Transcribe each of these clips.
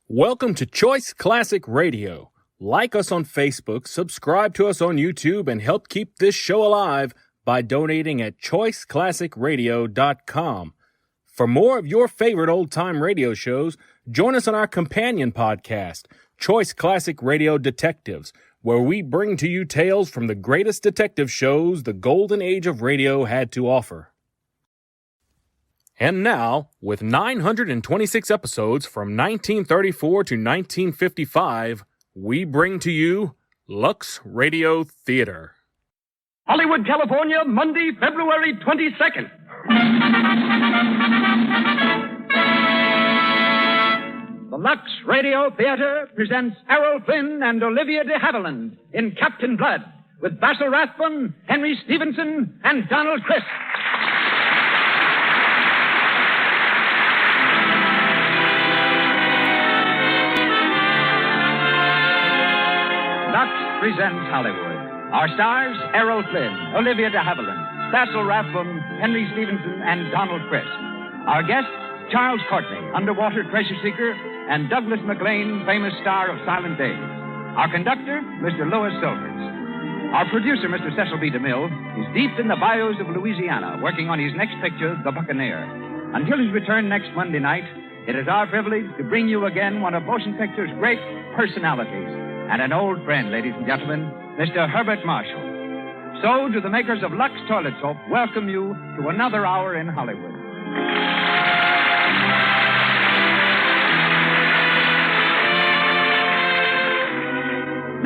Welcome to Choice Classic Radio. Like us on Facebook, subscribe to us on YouTube, and help keep this show alive by donating at choiceclassicradio.com. For more of your favorite old-time radio shows, join us on our companion podcast, Choice Classic Radio Detectives, where we bring to you tales from the greatest detective shows the golden age of radio had to offer. And now, with 926 episodes from 1934 to 1955, we bring to you Lux Radio Theater. Hollywood, California, Monday, February 22nd. The Lux Radio Theater presents Errol Flynn and Olivia de Havilland in Captain Blood with Basil Rathbone, Henry Stevenson, and Donald Crisp. Lux presents Hollywood. Our stars, Errol Flynn, Olivia de Havilland, Basil Rathbone, Henry Stevenson, and Donald Crisp. Our guests, Charles Courtney, underwater treasure seeker, and Douglas MacLean, famous star of Silent Days. Our conductor, Mr. Louis Silvers. Our producer, Mr. Cecil B. DeMille, is deep in the bayous of Louisiana, working on his next picture, The Buccaneer. Until his return next Monday night, it is our privilege to bring you again one of motion picture's great personalities, and an old friend, ladies and gentlemen, Mr. Herbert Marshall. So, do the makers of Lux Toilet Soap welcome you to another hour in Hollywood.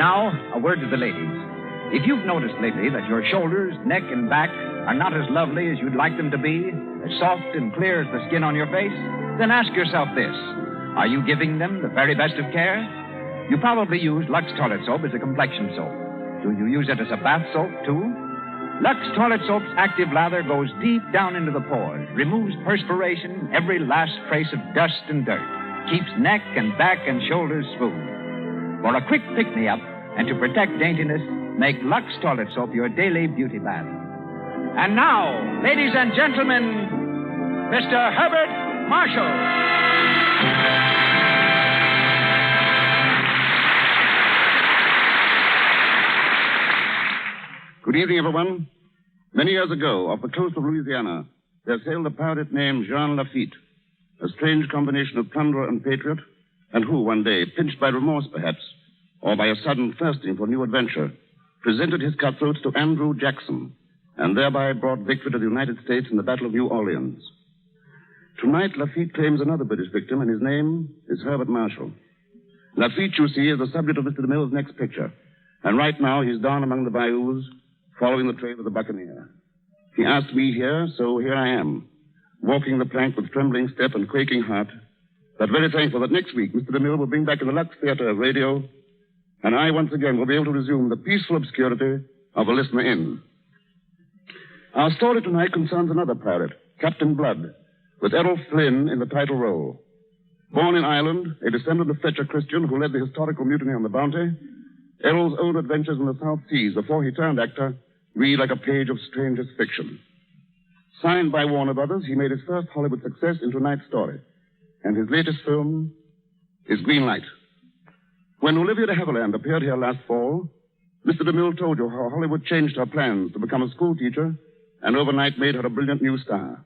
Now, a word to the ladies. If you've noticed lately that your shoulders, neck, and back are not as lovely as you'd like them to be, as soft and clear as the skin on your face, then ask yourself this. Are you giving them the very best of care? You probably use Lux Toilet Soap as a complexion soap. Do you use it as a bath soap, too? Lux Toilet Soap's active lather goes deep down into the pores, removes perspiration, every last trace of dust and dirt, keeps neck and back and shoulders smooth. For a quick pick-me-up and to protect daintiness, make Lux Toilet Soap your daily beauty bath. And now, ladies and gentlemen, Mr. Herbert Marshall. Good evening, everyone. Many years ago, off the coast of Louisiana, there sailed a pirate named Jean Lafitte, a strange combination of plunderer and patriot, and who, one day, pinched by remorse perhaps, or by a sudden thirsting for new adventure, presented his cutthroats to Andrew Jackson, and thereby brought victory to the United States in the Battle of New Orleans. Tonight, Lafitte claims another British victim, and his name is Herbert Marshall. Lafitte, you see, is the subject of Mr. DeMille's next picture, and right now he's down among the bayous, following the trail of the Buccaneer. He asked me here, so here I am, walking the plank with trembling step and quaking heart, but very thankful that next week Mr. DeMille will bring back in the Lux Theater of Radio, and I once again will be able to resume the peaceful obscurity of a listener in. Our story tonight concerns another pirate, Captain Blood, with Errol Flynn in the title role. Born in Ireland, a descendant of Fletcher Christian, who led the historical mutiny on the Bounty, Errol's own adventures in the South Seas before he turned actor read like a page of strangest fiction. Signed by Warner Brothers, he made his first Hollywood success in Tonight's Story, and his latest film is Green Light. When Olivia de Havilland appeared here last fall, Mr. DeMille told you how Hollywood changed her plans to become a school teacher and overnight made her a brilliant new star.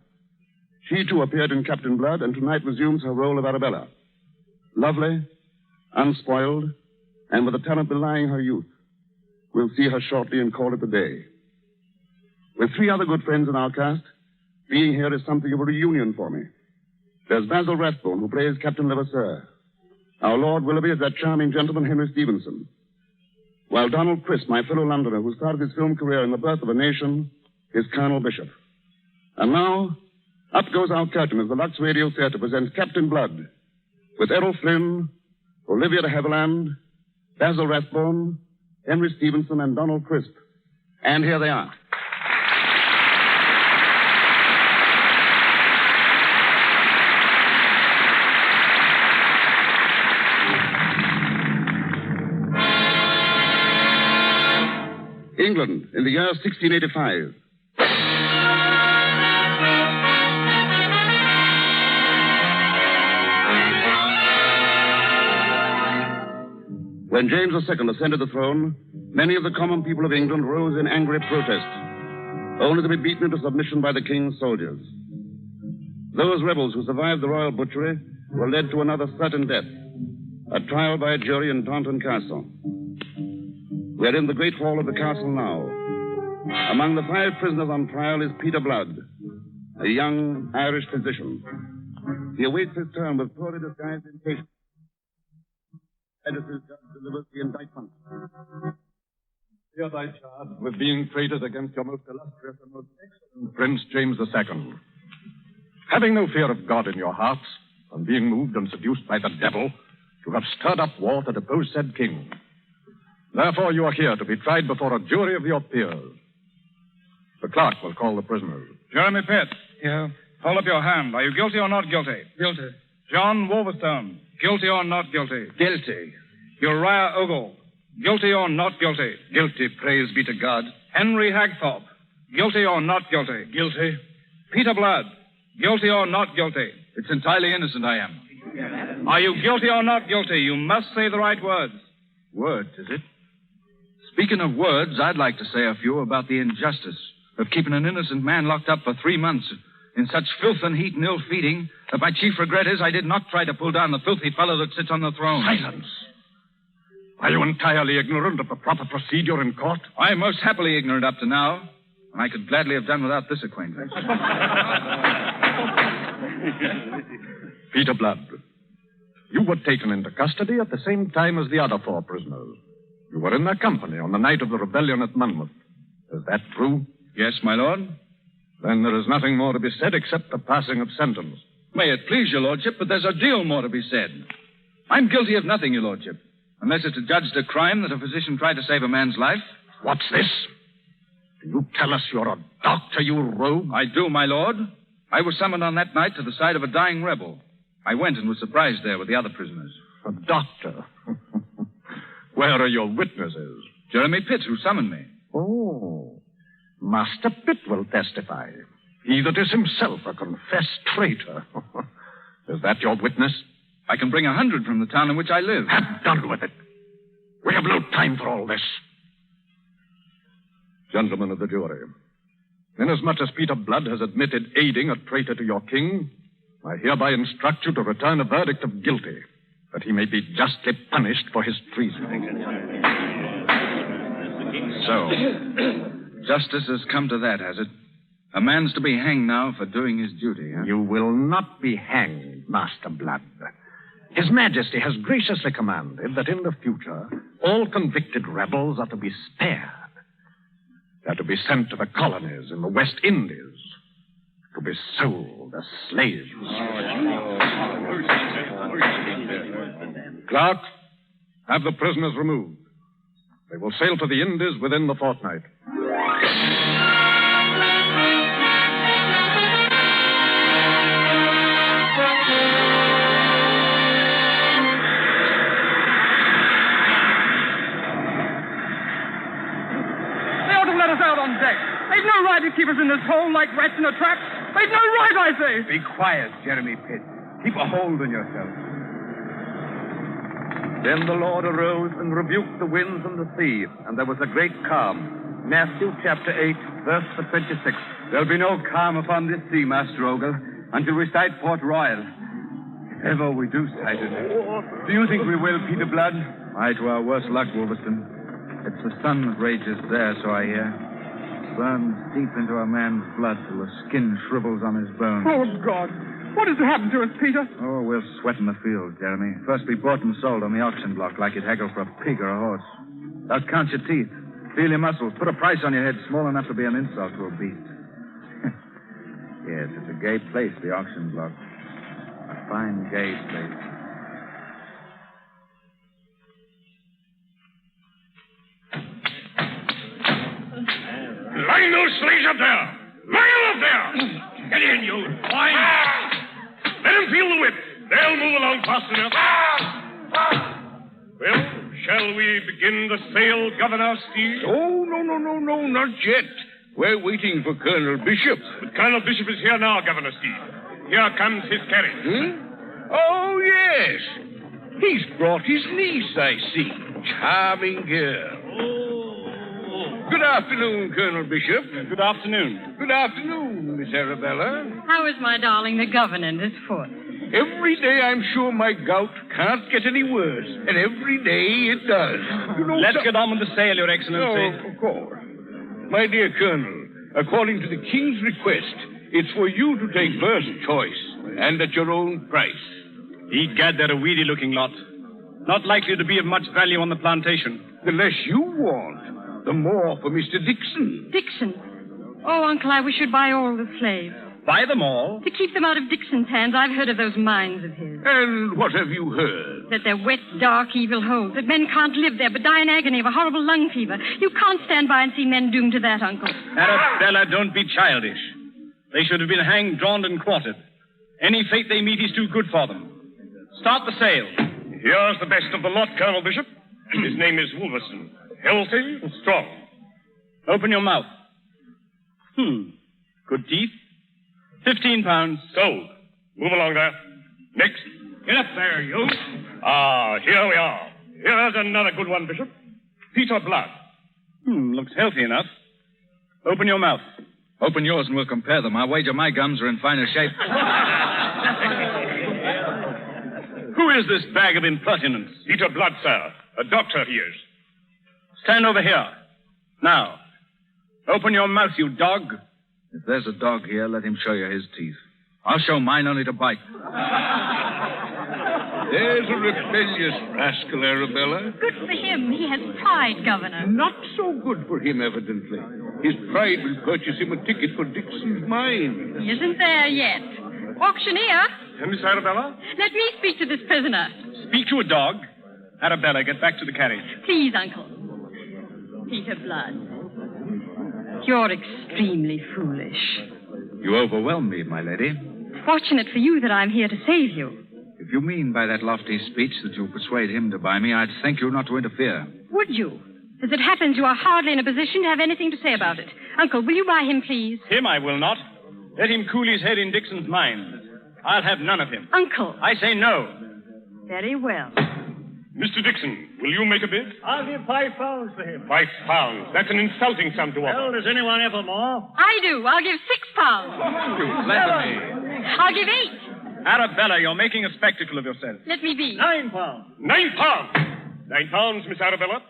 She, too, appeared in Captain Blood and tonight resumes her role of Arabella. Lovely, unspoiled, and with a talent belying her youth. We'll see her shortly and call it a day. With three other good friends in our cast, being here is something of a reunion for me. There's Basil Rathbone, who plays Captain Levasseur. Our Lord Willoughby is that charming gentleman, Henry Stevenson. While Donald Crisp, my fellow Londoner, who started his film career in The Birth of a Nation, is Colonel Bishop. And now, up goes our curtain as the Lux Radio Theater presents Captain Blood, with Errol Flynn, Olivia de Havilland, Basil Rathbone, Henry Stevenson, and Donald Crisp. And here they are. England, in the year 1685. When James II ascended the throne, many of the common people of England rose in angry protest, only to be beaten into submission by the king's soldiers. Those rebels who survived the royal butchery were led to another certain death, a trial by a jury in Taunton Castle. We're in the great hall of the castle now. Among the 5 prisoners on trial is Peter Blood, a young Irish physician. He awaits his turn with poorly disguised impatience. Editors just delivered the indictment. Here I charge with being traitors against your most illustrious and most excellent Prince James II. Having no fear of God in your hearts, and being moved and seduced by the devil, you have stirred up war to depose said king. Therefore you are here to be tried before a jury of your peers. The clerk will call the prisoners. Jeremy Pitt. Here. Hold up your hand. Are you guilty or not guilty? Guilty. John Wolverstone. Guilty or not guilty? Guilty. Uriah Ogle. Guilty or not guilty? Guilty, praise be to God. Henry Hagthorpe. Guilty or not guilty? Guilty. Peter Blood. Guilty or not guilty? It's entirely innocent I am. Are you guilty or not guilty? You must say the right words. Words, is it? Speaking of words, I'd like to say a few about the injustice of keeping an innocent man locked up for 3 months in such filth and heat and ill feeding that my chief regret is I did not try to pull down the filthy fellow that sits on the throne. Silence! Are you entirely ignorant of the proper procedure in court? I am most happily ignorant up to now, and I could gladly have done without this acquaintance. Peter Blood, you were taken into custody at the same time as the other 4 prisoners. You were in their company on the night of the rebellion at Monmouth. Is that true? Yes, my lord. Then there is nothing more to be said except the passing of sentence. May it please your lordship, but there's a deal more to be said. I'm guilty of nothing, your lordship, unless it's adjudged a crime that a physician tried to save a man's life. What's this? Do you tell us you're a doctor, you rogue? I do, my lord. I was summoned on that night to the side of a dying rebel. I went and was surprised there with the other prisoners. A doctor? Where are your witnesses? Jeremy Pitt, who summoned me. Oh, Master Pitt will testify. He that is himself a confessed traitor. Is that your witness? I can bring 100 from the town in which I live. Have done with it. We have no time for all this. Gentlemen of the jury, inasmuch as Peter Blood has admitted aiding a traitor to your king, I hereby instruct you to return a verdict of guilty, that he may be justly punished for his treason. So, justice has come to that, has it? A man's to be hanged now for doing his duty, huh? You will not be hanged, Master Blood. His Majesty has graciously commanded that in the future all convicted rebels are to be spared. They're to be sent to the colonies in the West Indies to be sold as slaves. Clerk, have the prisoners removed. They will sail to the Indies within the fortnight. Out on deck. They've no right to keep us in this hole like rats in a trap. They've no right, I say. Be quiet, Jeremy Pitt. Keep a hold on yourself. Then the Lord arose and rebuked the winds and the sea, and there was a great calm. Matthew chapter 8, verse 26. There'll be no calm upon this sea, Master Ogle, until we sight Port Royal. If ever we do sight it. Do you think we will, Peter Blood? Aye, to our worst luck, Wolverstone. It's the sun that rages there, so I hear. Burns deep into a man's blood till the skin shrivels on his bones. Oh, God. What has happened to us, Peter? Oh, we'll sweat in the field, Jeremy. First be bought and sold on the auction block like you'd haggle for a pig or a horse. Now count your teeth. Feel your muscles. Put a price on your head small enough to be an insult to a beast. Yes, it's a gay place, the auction block. A fine, gay place. Line those slaves up there! Line them up there! Get in, you swine! Let them feel the whip. They'll move along fast enough. Well, shall we begin the sale, Governor Steele? Oh, no, not yet. We're waiting for Colonel Bishop. But Colonel Bishop is here now, Governor Steele. Here comes his carriage. Oh, yes. He's brought his niece, I see. charming girl. Good afternoon, Colonel Bishop. Good afternoon. Good afternoon, Miss Arabella. How is my darling the governor and his foot? Every day I'm sure my gout can't get any worse, and every day it does. You know, Let's get on with the sale, Your Excellency. Oh, of course. My dear Colonel, according to the King's request, it's for you to take first choice, and at your own price. Egad, they're a weedy-looking lot. Not likely to be of much value on the plantation. The less you want, the more for Mr. Dixon. Dixon. Oh, Uncle, I wish you'd buy all the slaves. Buy them all? To keep them out of Dixon's hands, I've heard of those mines of his. And what have you heard? That they're wet, dark, evil holes. That men can't live there but die in agony of a horrible lung fever. You can't stand by and see men doomed to that, Uncle. Arabella, don't be childish. They should have been hanged, drawn, and quartered. Any fate they meet is too good for them. Start the sale. Here's the best of the lot, Colonel Bishop. His name is Wolverson. Healthy and strong. Open your mouth. Good teeth. 15 pounds. Sold. Move along there. Next. Get up there, you. Ah, here we are. Here's another good one, Bishop. Peter Blood. Looks healthy enough. Open your mouth. Open yours and we'll compare them. I wager my gums are in finer shape. Who is this bag of impertinence? Peter Blood, sir. A doctor he is. Stand over here. Now, open your mouth, you dog. If there's a dog here, let him show you his teeth. I'll show mine only to bite. There's a rebellious rascal, Arabella. Good for him. He has pride, Governor. Not so good for him, evidently. His pride will purchase him a ticket for Dixon's mine. He isn't there yet. Auctioneer, Miss Arabella? let me speak to this prisoner. Speak to a dog. Arabella, get back to the carriage. Please, Uncle. Peter Blood. You're extremely foolish. You overwhelm me, my lady. Fortunate for you that I'm here to save you. If you mean by that lofty speech that you'll persuade him to buy me, I'd thank you not to interfere. Would you? As it happens, you are hardly in a position to have anything to say about it. Uncle, will you buy him, please? Him I will not. Let him cool his head in Dixon's mine. I'll have none of him. Uncle. I say no. Very well. Mr. Dixon, will you make a bid? I'll give £5 for him. £5. That's an insulting sum to offer. does anyone ever more? I do. I'll give £6. You flatter me. I'll give 8. Arabella, you're making a spectacle of yourself. Let me be. £9. £9. £9, Miss Arabella.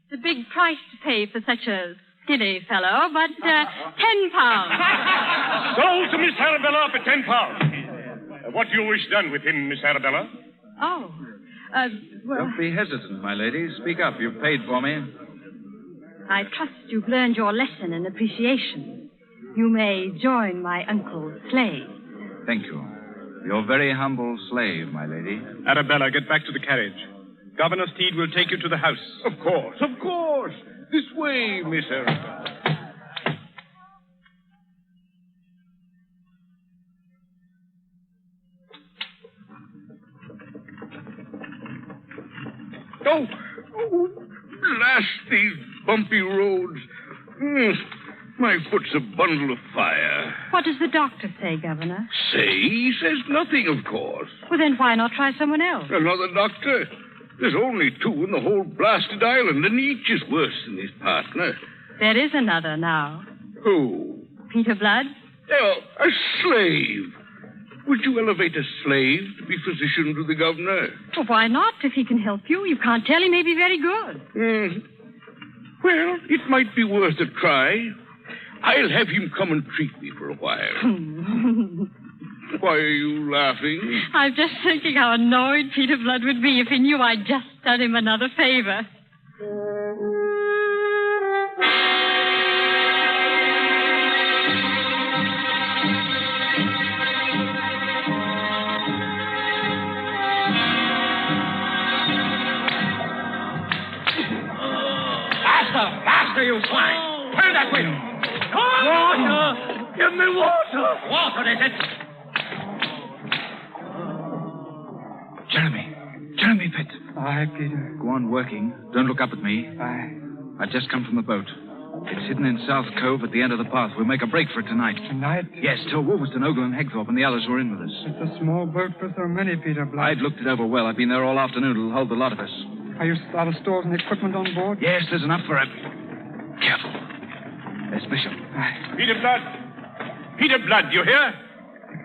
It's a big price to pay for such a skinny fellow, but £10. Sold to Miss Arabella for £10. What do you wish done with him, Miss Arabella? Oh, well, Don't be hesitant, my lady. Speak up. You've paid for me. I trust you've learned your lesson in appreciation. You may join my uncle's slave. Thank you. Your very humble slave, my lady. Arabella, get back to the carriage. Governor Steed will take you to the house. Of course, of course. This way, Miss Arabella. Oh, blast these bumpy roads. My foot's a bundle of fire. What does the doctor say, Governor? Say? He says nothing, of course. Well, then why not try someone else? Another doctor? There's only 2 in the whole blasted island, and each is worse than his partner. There is another now. Who? Peter Blood? Oh, a slave. Would you elevate a slave to be physician to the governor? Well, why not? If he can help you, you can't tell. He may be very good. Well, it might be worth a try. I'll have him come and treat me for a while. Why are you laughing? I'm just thinking how annoyed Peter Blood would be if he knew I'd just done him another favor. Faster, you swine! Turn that way! Water! Give me water! Water, is it? Jeremy Pitt. Aye, Peter. Go on working. Don't look up at me. Aye. I've just come from the boat. It's hidden in South Cove at the end of the path. We'll make a break for it tonight. Tonight? Yes, till Wolverstone, Ogle, and Hegthorpe and the others were in with us. It's a small boat for so many, Peter Blood. I've looked it over well. I've been there all afternoon. It'll hold the lot of us. Are the stores and equipment on board? Yes, there's enough for it. Careful. There's Bishop. Peter Blood. Peter Blood, you hear?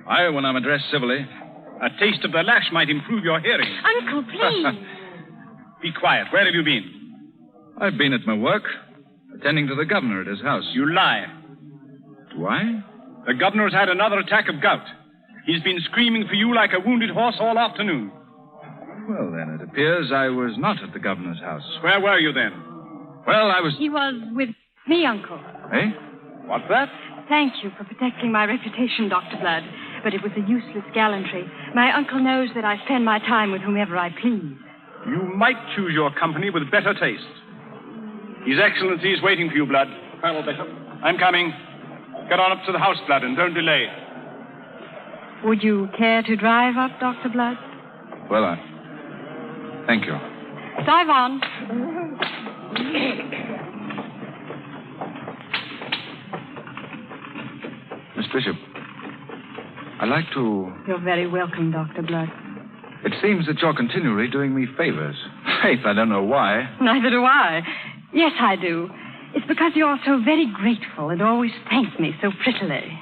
I, when I'm addressed civilly. A taste of the lash might improve your hearing. Uncle, please. Be quiet. Where have you been? I've been at my work, attending to the governor at his house. You lie. Do I? The governor's had another attack of gout. He's been screaming for you like a wounded horse all afternoon. Well, then, it appears I was not at the governor's house. Where were you then? Well, I was... He was with me, Uncle. Eh? What's that? Thank you for protecting my reputation, Dr. Blood. But it was a useless gallantry. My uncle knows that I spend my time with whomever I please. You might choose your company with better taste. His Excellency is waiting for you, Blood. Colonel Bishop. I'm coming. Get on up to the house, Blood, and don't delay. Would you care to drive up, Dr. Blood? Well, thank you. Drive on. Miss Bishop, I'd like to... You're very welcome, Dr. Blood. It seems that you're continually doing me favors. Faith, I don't know why. Neither do I. Yes, I do. It's because you're so very grateful and always thank me so prettily.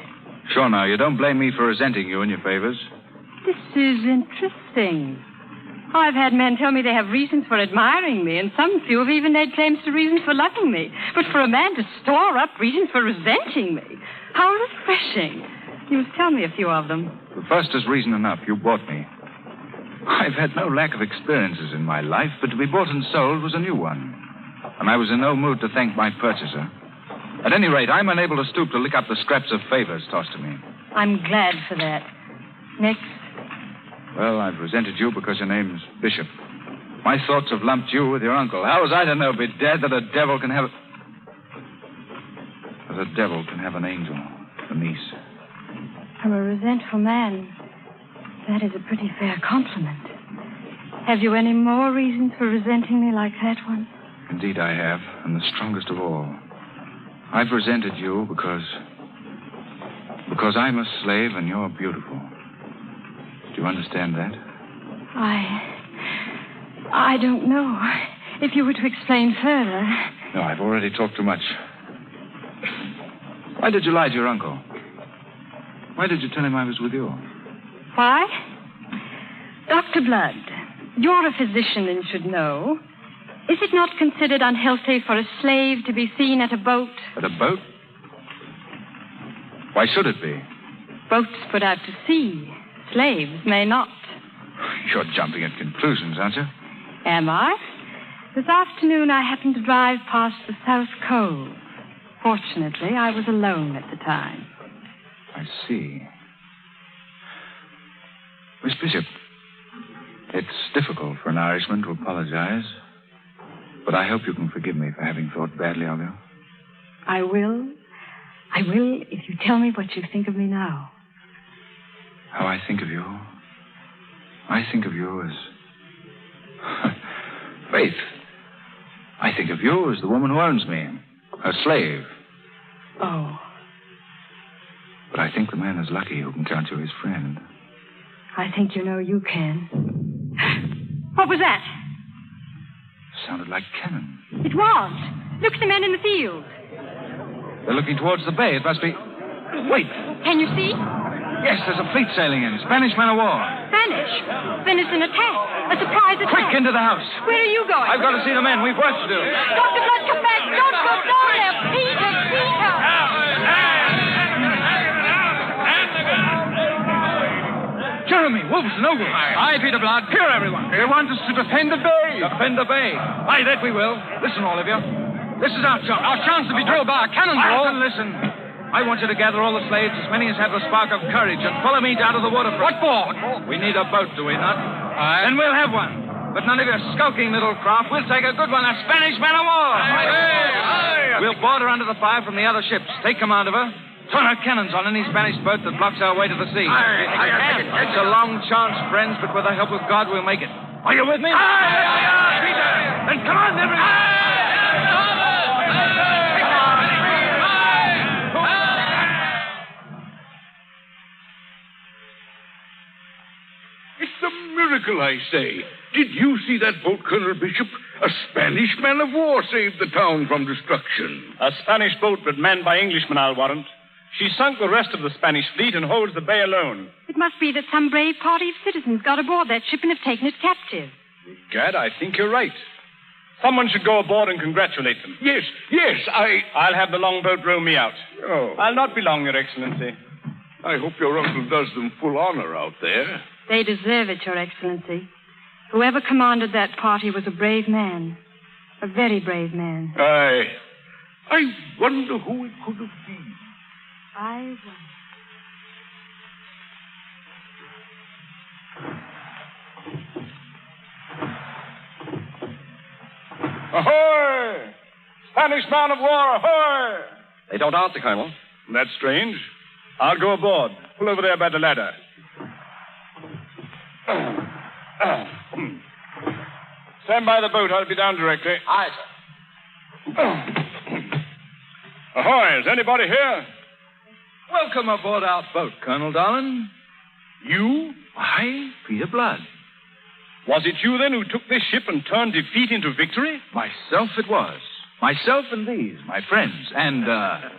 Sure now, you don't blame me for resenting you and your favors. This is interesting. I've had men tell me they have reasons for admiring me, and some few have even made claims to reasons for loving me. But for a man to store up reasons for resenting me, how refreshing. You must tell me a few of them. The first is reason enough. You bought me. I've had no lack of experiences in my life, but to be bought and sold was a new one. And I was in no mood to thank my purchaser. At any rate, I'm unable to stoop to lick up the scraps of favors tossed to me. I'm glad for that. Next. Well, I've resented you because your name's Bishop. My thoughts have lumped you with your uncle. How was I to know, bedad, that a devil can have... that a devil can have an angel, a niece? From a resentful man, that is a pretty fair compliment. Have you any more reasons for resenting me like that one? Indeed I have, and the strongest of all. I've resented you because I'm a slave and you're beautiful. Do you understand that? I don't know. If you were to explain further. No, I've already talked too much. Why did you lie to your uncle? Why did you tell him I was with you? Why? Dr. Blood, you're a physician and should know. Is it not considered unhealthy for a slave to be seen at a boat? At a boat? Why should it be? Boats put out to sea. Slaves may not. You're jumping at conclusions, aren't you? Am I? This afternoon I happened to drive past the South Cove. Fortunately, I was alone at the time. I see. Miss Bishop, it's difficult for an Irishman to apologize, but I hope you can forgive me for having thought badly of you. I will. I will if you tell me what you think of me now. How I think of you? I think of you as... Faith. I think of you as the woman who owns me, her slave. Oh. But I think the man is lucky who can count you his friend. I think you know you can. What was that? Sounded like cannon. It was. Look at the men in the field. They're looking towards the bay. It must be... Wait. Can you see? Yes, there's a fleet sailing in. Spanish man of war. Spanish? Then it's an attack. A surprise attack. Quick, into the house. Where are you going? I've got to see the men. We've work to do. Dr. Blood, come back. Don't go down there. Peter, Peter. Jeremy, Wolves, Noble. Aye, Peter Blood. Here, everyone. They want us to defend the bay. Defend the bay. Aye, that we will. Listen, all of you. This is our chance. Our chance to be drilled by a cannonball. Listen. I want you to gather all the slaves, as many as have the spark of courage, and follow me down to the waterfront. What for? We need a boat, do we not? Aye. And we'll have one. But none of your skulking little craft. We'll take a good one, a Spanish man of war. Aye. Aye. We'll board her under the fire from the other ships. Take command of her. Turn our cannons on any Spanish boat that blocks our way to the sea. It's a long chance, friends, but with the help of God, we'll make it. Are you with me? Aye. Peter! Then come on, everyone! miracle, I say. Did you see that boat, Colonel Bishop? A Spanish man of war saved the town from destruction. A Spanish boat, but manned by Englishmen, I'll warrant. She sunk the rest of the Spanish fleet and holds the bay alone. It must be that some brave party of citizens got aboard that ship and have taken it captive. Gad, I think you're right. Someone should go aboard and congratulate them. Yes, I'll have the longboat row me out. Oh, I'll not be long, Your Excellency. I hope your uncle does them full honor out there. They deserve it, Your Excellency. Whoever commanded that party was a brave man. A very brave man. I wonder who it could have been. I wonder. Ahoy! Spanish man of war, ahoy! They don't answer, Colonel. That's strange. I'll go aboard. Pull over there by the ladder. Stand by the boat. I'll be down directly. Aye, sir. Ahoy, is anybody here? Welcome aboard our boat, Colonel Darling. You? I, Peter Blood. Was it you, then, who took this ship and turned defeat into victory? Myself it was. Myself and these, my friends, and,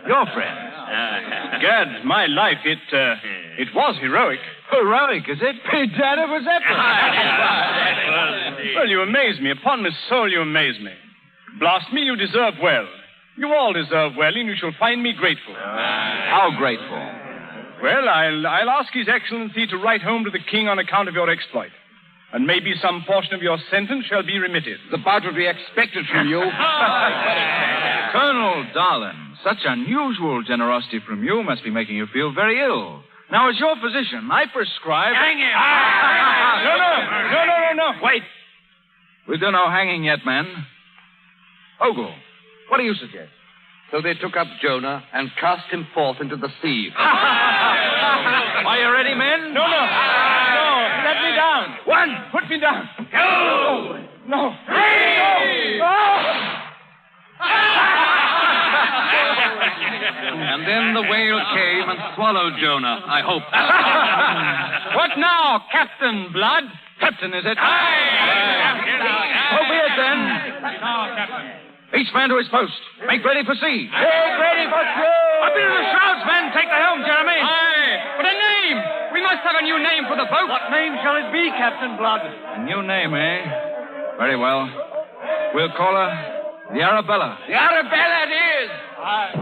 your friends. Gad, my life, it was heroic. Heroic, is it? Dad, it was epic. Well, you amaze me. Upon my soul, you amaze me. Blast me, you deserve well. You all deserve well, and you shall find me grateful. How grateful? Well, I'll ask His Excellency to write home to the King on account of your exploit. And maybe some portion of your sentence shall be remitted. About what we expected from you. Colonel Darling, such unusual generosity from you must be making you feel very ill. Now, as your physician, I prescribe... Hang him! No. Wait. We'll do no hanging yet, men. Ogle, what do you suggest? So they took up Jonah and cast him forth into the sea. Are you ready, men? No. Let me down. One. Put me down. Two. No. Three. No. And then the whale came and swallowed Jonah, I hope. What now, Captain Blood? Captain, is it? So be it, then. Each man to his post. Make ready for sea. Make ready for sea. Up into the shrouds, men. Take the helm, Jeremy. Aye. But a name. We must have a new name for the boat. What name shall it be, Captain Blood? A new name, eh? Very well. We'll call her the Arabella. The Arabella it is. Aye.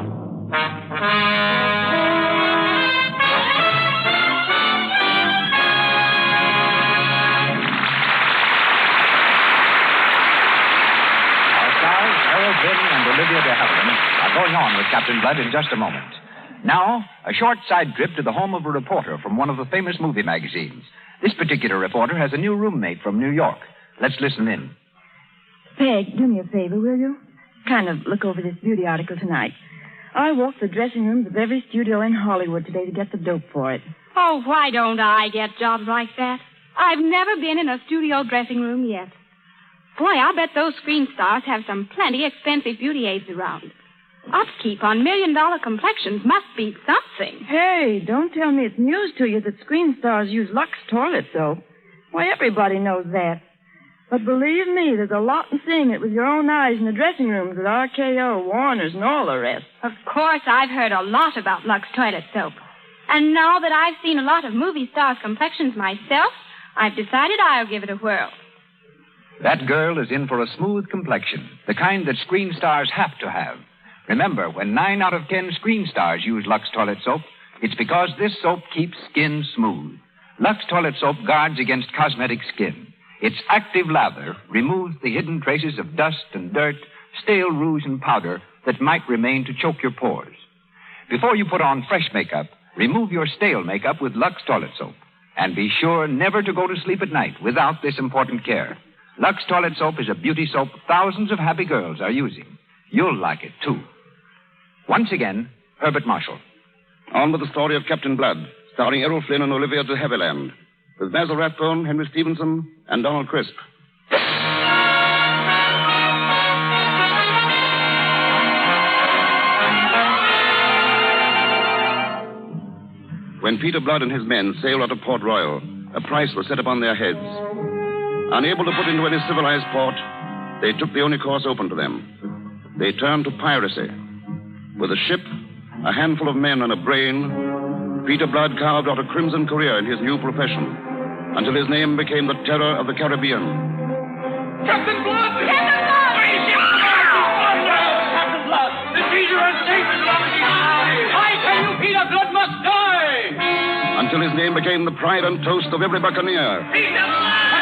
Harold Binn and Olivia de Havilland are going on with Captain Blood in just a moment. Now, a short side trip to the home of a reporter from one of the famous movie magazines. This particular reporter has a new roommate from New York. Let's listen in. Peg, do me a favor, will you? Kind of look over this beauty article tonight. I walked the dressing rooms of every studio in Hollywood today to get the dope for it. Oh, why don't I get jobs like that? I've never been in a studio dressing room yet. Boy, I'll bet those screen stars have some plenty expensive beauty aids around. Upkeep on million-dollar complexions must be something. Hey, don't tell me it's news to you that screen stars use Lux toilet soap. Why, everybody knows that. But believe me, there's a lot in seeing it with your own eyes in the dressing rooms at RKO, Warner's, and all the rest. Of course, I've heard a lot about Lux toilet soap. And now that I've seen a lot of movie stars' complexions myself, I've decided I'll give it a whirl. That girl is in for a smooth complexion, the kind that screen stars have to have. Remember, when 9 out of 10 screen stars use Lux toilet soap, it's because this soap keeps skin smooth. Lux toilet soap guards against cosmetic skin. Its active lather removes the hidden traces of dust and dirt, stale rouge and powder that might remain to choke your pores. Before you put on fresh makeup, remove your stale makeup with Lux toilet soap. And be sure never to go to sleep at night without this important care. Lux toilet soap is a beauty soap thousands of happy girls are using. You'll like it, too. Once again, Herbert Marshall. On with the story of Captain Blood, starring Errol Flynn and Olivia de Havilland, with Basil Rathbone, Henry Stevenson, and Donald Crisp. When Peter Blood and his men sailed out of Port Royal, a price was set upon their heads. Unable to put into any civilized port, they took the only course open to them. They turned to piracy. With a ship, a handful of men, and a brain, Peter Blood carved out a crimson career in his new profession, until his name became the terror of the Caribbean. Captain Blood! Captain Blood! Captain Blood! The treasure is safe as long as he's alive! I tell you, Peter Blood must die! Until his name became the pride and toast of every buccaneer. Peter Blood!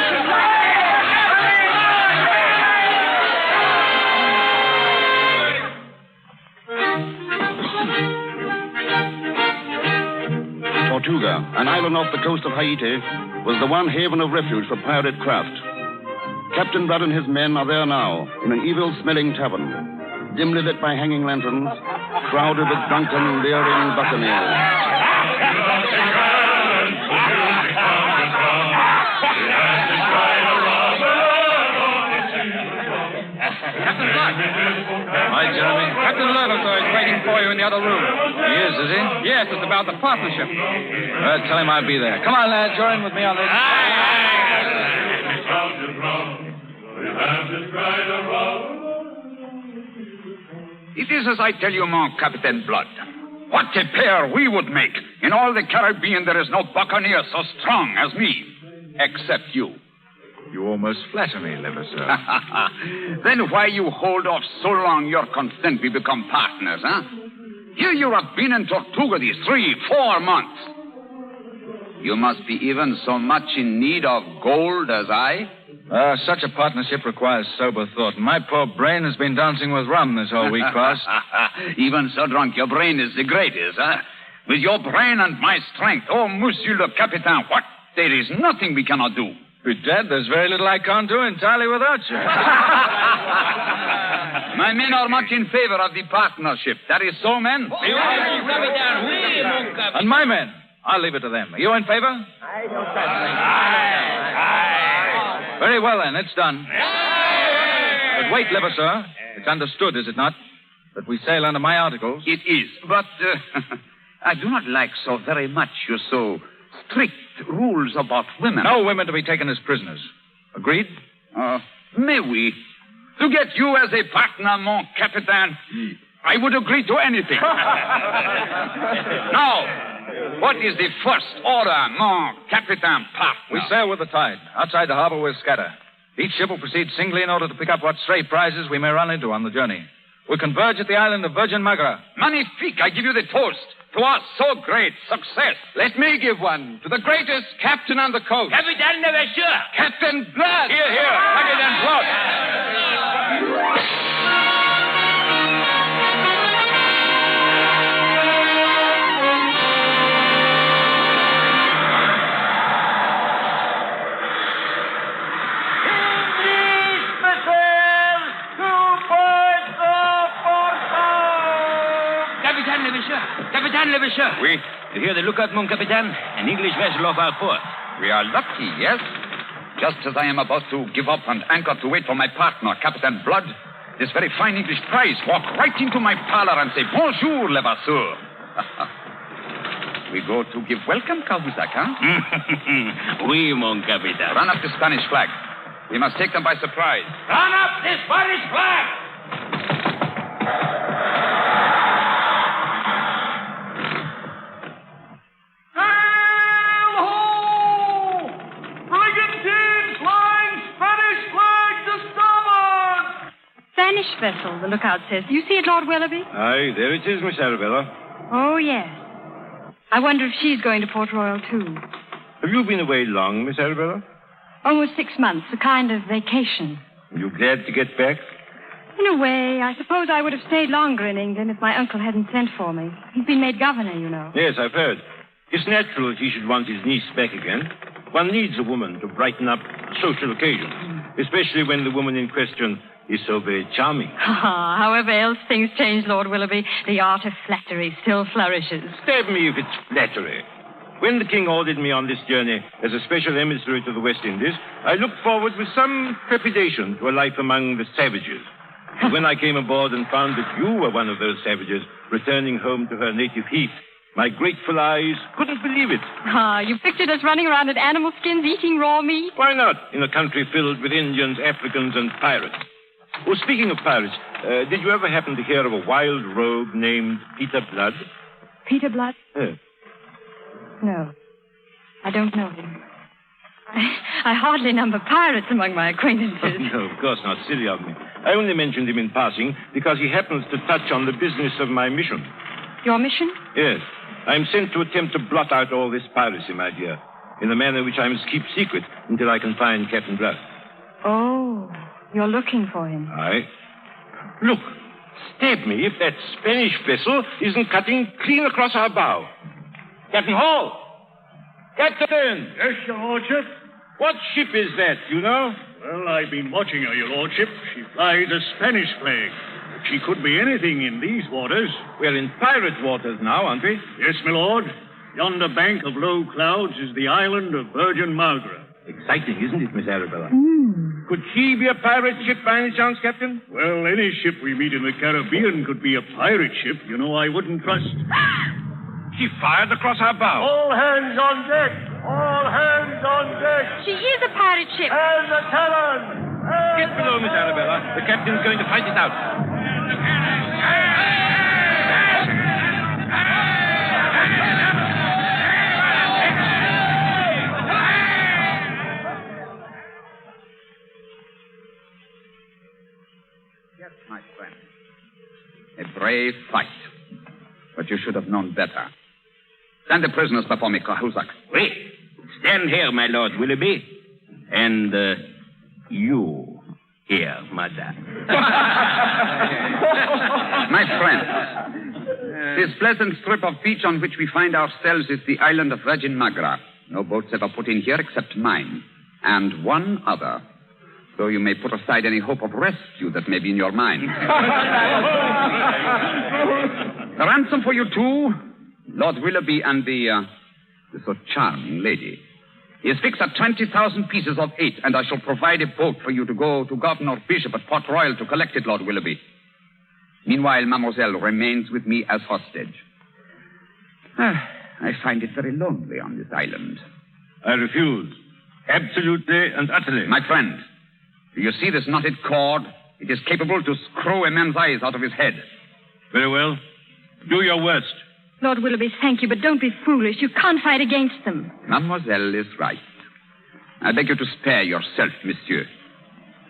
Tortuga, an island off the coast of Haiti, was the one haven of refuge for pirate craft. Captain Blood and his men are there now, in an evil-smelling tavern, dimly lit by hanging lanterns, crowded with drunken, leering buccaneers. Captain Blood. Hi, Jeremy. Captain Lerner is waiting for you in the other room. He is he? Yes, it's about the partnership. Tell him I'll be there. Come on, lad. Join with me on this. It is as I tell you, mon Captain Blood. What a pair we would make. In all the Caribbean, there is no buccaneer so strong as me. Except you. You almost flatter me, Levasseur. Then why you hold off so long your consent we become partners, huh? Here you have been in Tortuga these 3-4 months. You must be even so much in need of gold as I. Such a partnership requires sober thought. My poor brain has been dancing with rum this whole week past. Even so drunk, your brain is the greatest, huh? With your brain and my strength, oh, Monsieur le Capitaine, what? There is nothing we cannot do. Bedad, there's very little I can't do entirely without you. My men are much in favor of the partnership. That is so, men? And my men? I'll leave it to them. Are you in favor? Very well, then. It's done. But wait, Levasseur. It's understood, is it not, that we sail under my articles? It is. But I do not like so very much your so strict rules about women. No women to be taken as prisoners. Agreed? May we? To get you as a partner, mon Capitaine, I would agree to anything. Now, what is the first order, mon Capitaine partner? We sail with the tide. Outside the harbor, we'll scatter. Each ship will proceed singly in order to pick up what stray prizes we may run into on the journey. We'll converge at the island of Virgin Magra. Magnifique, I give you the toast. To our so great success. Let me give one to the greatest captain on the coast. Captain Levasseur! Captain Blood! Here, Captain Blood! Captain Levasseur. Oui. You hear the lookout, mon Capitaine? An English vessel off our port. We are lucky, yes? Just as I am about to give up and anchor to wait for my partner, Captain Blood, this very fine English prize walk right into my parlor and say, bonjour, Levasseur. We go to give welcome, Cahusac, huh? Oui, mon Capitaine. Run up the Spanish flag. We must take them by surprise. Run up the Spanish flag! Spanish vessel, the lookout says. Do you see it, Lord Willoughby? Aye, there it is, Miss Arabella. Oh, yes. I wonder if she's going to Port Royal, too. Have you been away long, Miss Arabella? Almost 6 months, a kind of vacation. Are you glad to get back? In a way, I suppose I would have stayed longer in England if my uncle hadn't sent for me. He's been made governor, you know. Yes, I've heard. It's natural that he should want his niece back again. One needs a woman to brighten up social occasions, especially when the woman in question is so very charming. However else things change, Lord Willoughby, the art of flattery still flourishes. Stab me if it's flattery. When the king ordered me on this journey as a special emissary to the West Indies, I looked forward with some trepidation to a life among the savages. And when I came aboard and found that you were one of those savages returning home to her native heath, My grateful eyes couldn't believe it. Ah, you pictured us running around in animal skins eating raw meat? Why not, in a country filled with Indians, Africans, and pirates? Oh, speaking of pirates, did you ever happen to hear of a wild rogue named Peter Blood? Peter Blood? Yes. No, I don't know him. I hardly number pirates among my acquaintances. No, of course not. Silly of me. I only mentioned him in passing because he happens to touch on the business of my mission. Your mission? Yes. I'm sent to attempt to blot out all this piracy, my dear, in a manner which I must keep secret until I can find Captain Blood. Oh, you're looking for him. Aye. Look, stab me if that Spanish vessel isn't cutting clean across our bow. Captain Hall! Captain! Yes, Your Lordship? What ship is that, you know? Well, I've been watching her, Your Lordship. She flies a Spanish flag. But she could be anything in these waters. We're in pirate waters now, aren't we? Yes, my lord. Yonder bank of low clouds is the island of Virgin Margaret. Exciting, isn't it, Miss Arabella? Could she be a pirate ship by any chance, Captain? Well, any ship we meet in the Caribbean could be a pirate ship. You know, I wouldn't trust. She fired across our bow. All hands on deck! All hands on deck! She is a pirate ship. And the cannon! Get below, Miss Arabella. The captain's going to fight it out. Yes, my friend. A brave fight. But you should have known better. Send the prisoners before me, Cahuzac. Wait. Stand here, my Lord Willoughby. And, you here, madame. My friends, this pleasant strip of beach on which we find ourselves is the island of Virgin Magra. No boats ever put in here except mine. And one other. So you may put aside any hope of rescue that may be in your mind. The ransom for you two, Lord Willoughby and the so charming lady, is fixed at 20,000 pieces of 8, and I shall provide a boat for you to go to Governor Bishop at Port Royal to collect it, Lord Willoughby. Meanwhile, Mademoiselle remains with me as hostage. I find it very lonely on this island. I refuse. Absolutely and utterly. My friend, do you see this knotted cord? It is capable to screw a man's eyes out of his head. Very well. Do your worst. Lord Willoughby, thank you, but don't be foolish. You can't fight against them. Mademoiselle is right. I beg you to spare yourself, monsieur.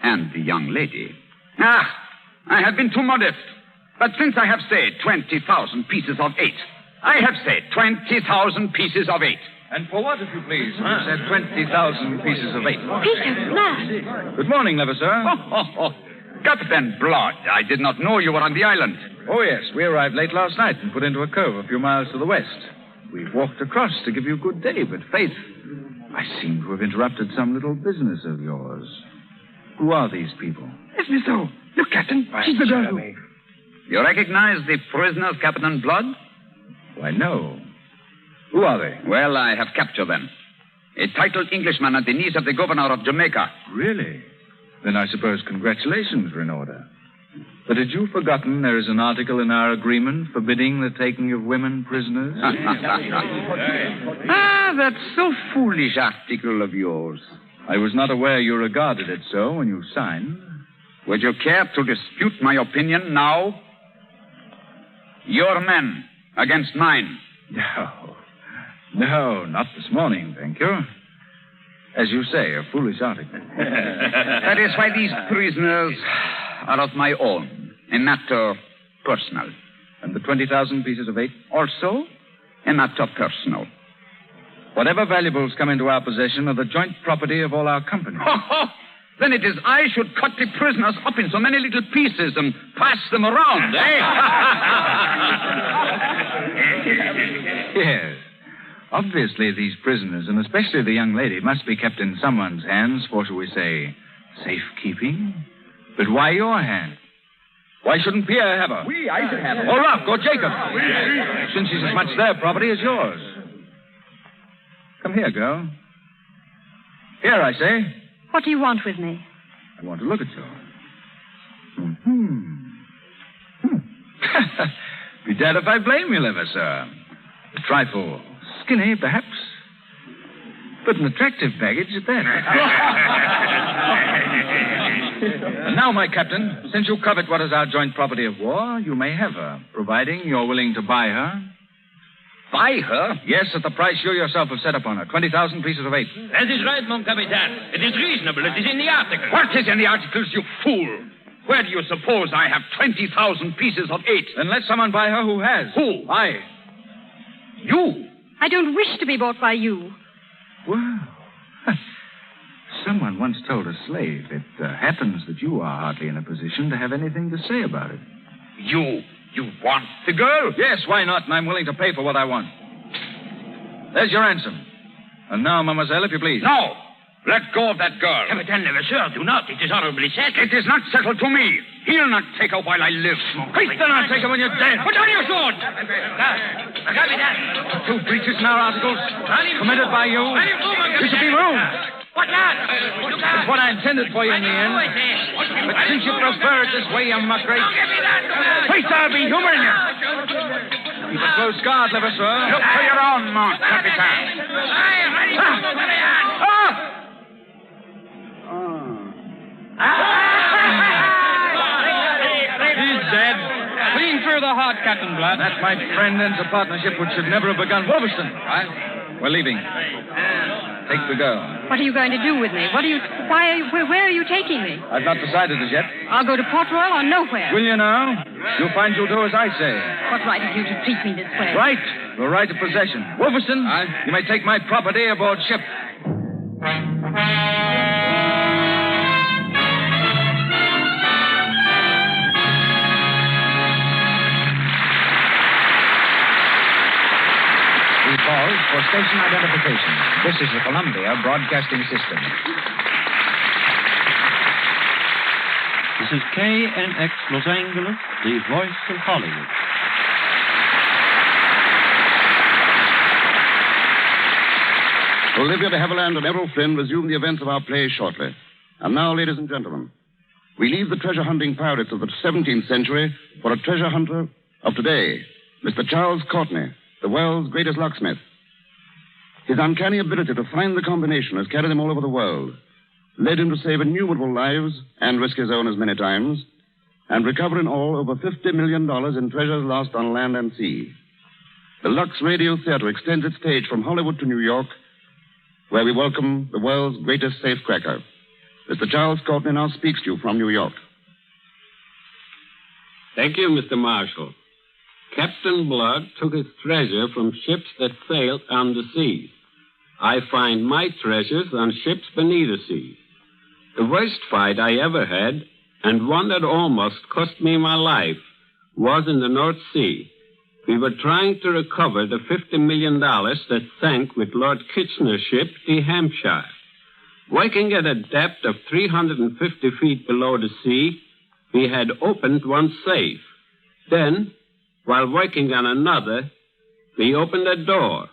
And the young lady. I have been too modest. But since I have said 20,000 pieces of 8, I have said 20,000 pieces of 8. And for what, if you please? You said 20,000 pieces of 8. Peter Blood. Good morning, Levasseur. Captain Blood, I did not know you were on the island. Oh, yes. We arrived late last night and put into a cove a few miles to the west. We've walked across to give you good day, but faith, I seem to have interrupted some little business of yours. Who are these people? Yes, Miss O. Look, Captain. She's the girl who... You recognize the prisoners, Captain Blood? Why, no. Who are they? Well, I have captured them. A titled Englishman at the niece of the governor of Jamaica. Really? Then I suppose congratulations are in order. But had you forgotten there is an article in our agreement forbidding the taking of women prisoners? That so foolish article of yours. I was not aware you regarded it so when you signed. Would you care to dispute my opinion now? Your men against mine. No, not this morning, thank you. As you say, a foolish article. That is why these prisoners are of my own. A matter personal. And the 20,000 pieces of 8? Also, a matter personal. Whatever valuables come into our possession are the joint property of all our company. Then it is I should cut the prisoners up in so many little pieces and pass them around, eh? Yes. Obviously, these prisoners, and especially the young lady, must be kept in someone's hands for, shall we say, safekeeping. But why your hand? Why shouldn't Pierre have her? I should have her. Or Rock, or Jacob. Since she's as much their property as yours. Come here, girl. Here, I say. What do you want with me? I want to look at you. Be damned if I blame you, Levasseur. trifle skinny, perhaps, but an attractive baggage at that. And now, my captain, since you covet what is our joint property of war, you may have her, providing you're willing to buy her. Buy her? Yes, at the price you yourself have set upon her, 20,000 pieces of 8. That is right, mon capitaine. It is reasonable. It is in the article. What is in the articles, you fool? Where do you suppose I have 20,000 pieces of 8? Then let someone buy her who has. Who? I. You? I don't wish to be bought by you. Well, someone once told a slave it happens that you are hardly in a position to have anything to say about it. You want the girl? Yes, why not? And I'm willing to pay for what I want. There's your ransom. And now, mademoiselle, if you please. No! Let go of that girl. Capitaine Levasseur, sir, do not. It is honorably settled. It is not settled to me. He'll not take her while I live. Please do not take her when you're dead. Put down your sword! Capitaine. 2 breaches in our articles committed by you. You should be ruined. What that? It's what I intended for you in the end. But since you prefer it this way, you muckrake. Wait, I'll be humoring you. Keep a close guard, Levasseur. Look for your own, mon capitaine. He's dead. Clean through the heart, Captain Blood. That, my friend, ends a partnership which should never have begun. Wolverstone. We're leaving. Take the girl. What are you going to do with me? Where are you taking me? I've not decided as yet. I'll go to Port Royal or nowhere. Will you now? You'll find you'll do as I say. What right have you to treat me this way? Right. The right of possession. Wolverstone, you may take my property aboard ship. We pause for station identification. This is the Columbia Broadcasting System. This is KNX Los Angeles, the voice of Hollywood. Olivia de Havilland and Errol Flynn resume the events of our play shortly. And now, ladies and gentlemen, we leave the treasure-hunting pirates of the 17th century for a treasure hunter of today, Mr. Charles Courtney, the world's greatest locksmith. His uncanny ability to find the combination has carried him all over the world, led him to save innumerable lives and risk his own as many times, and recover in all over $50 million in treasures lost on land and sea. The Lux Radio Theater extends its stage from Hollywood to New York, where we welcome the world's greatest safecracker. Mr. Charles Courtney now speaks to you from New York. Thank you, Mr. Marshall. Captain Blood took his treasure from ships that sailed on the seas. I find my treasures on ships beneath the seas. The worst fight I ever had, and one that almost cost me my life, was in the North Sea. We were trying to recover the $50 million that sank with Lord Kitchener's ship, the Hampshire. Working at a depth of 350 feet below the sea, we had opened one safe. Then, while working on another, we opened a door.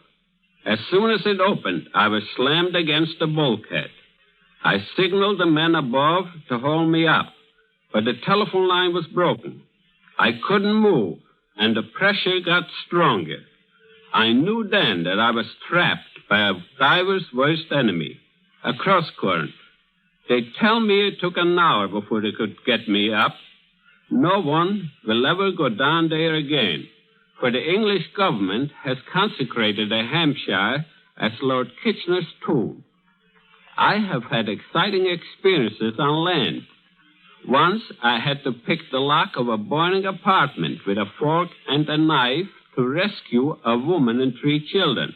As soon as it opened, I was slammed against the bulkhead. I signaled the men above to hold me up, but the telephone line was broken. I couldn't move, and the pressure got stronger. I knew then that I was trapped by a diver's worst enemy, a cross-current. They tell me it took an hour before they could get me up. No one will ever go down there again, for the English government has consecrated the Hampshire as Lord Kitchener's tomb. I have had exciting experiences on land. Once I had to pick the lock of a burning apartment with a fork and a knife to rescue a woman and 3 children.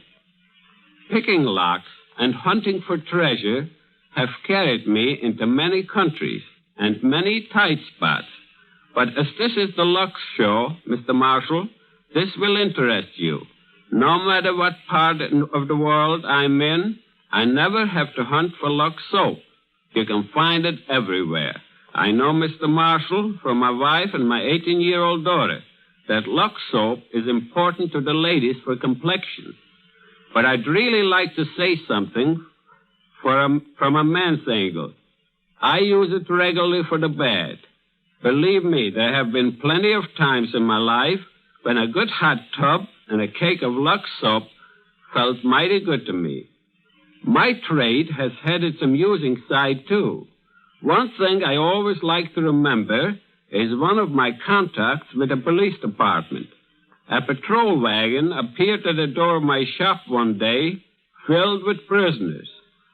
Picking locks and hunting for treasure have carried me into many countries and many tight spots. But as this is the Lux show, Mr. Marshall, this will interest you. No matter what part of the world I'm in, I never have to hunt for Lux soap. You can find it everywhere. I know, Mr. Marshall, from my wife and my 18-year-old daughter, that Lux soap is important to the ladies for complexion. But I'd really like to say something from a man's angle. I use it regularly for the bad. Believe me, there have been plenty of times in my life when a good hot tub and a cake of Lux soap felt mighty good to me. My trade has had its amusing side, too. One thing I always like to remember is one of my contacts with the police department. A patrol wagon appeared at the door of my shop one day, filled with prisoners.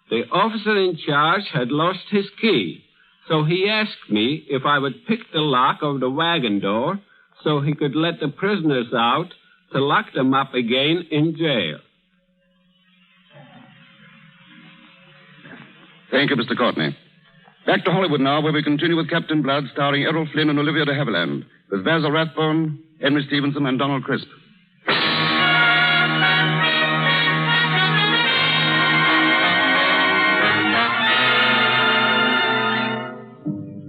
The officer in charge had lost his key, so he asked me if I would pick the lock of the wagon door so he could let the prisoners out to lock them up again in jail. Thank you, Mr. Courtney. Back to Hollywood now, where we continue with Captain Blood, starring Errol Flynn and Olivia de Havilland, with Basil Rathbone, Henry Stevenson, and Donald Crisp.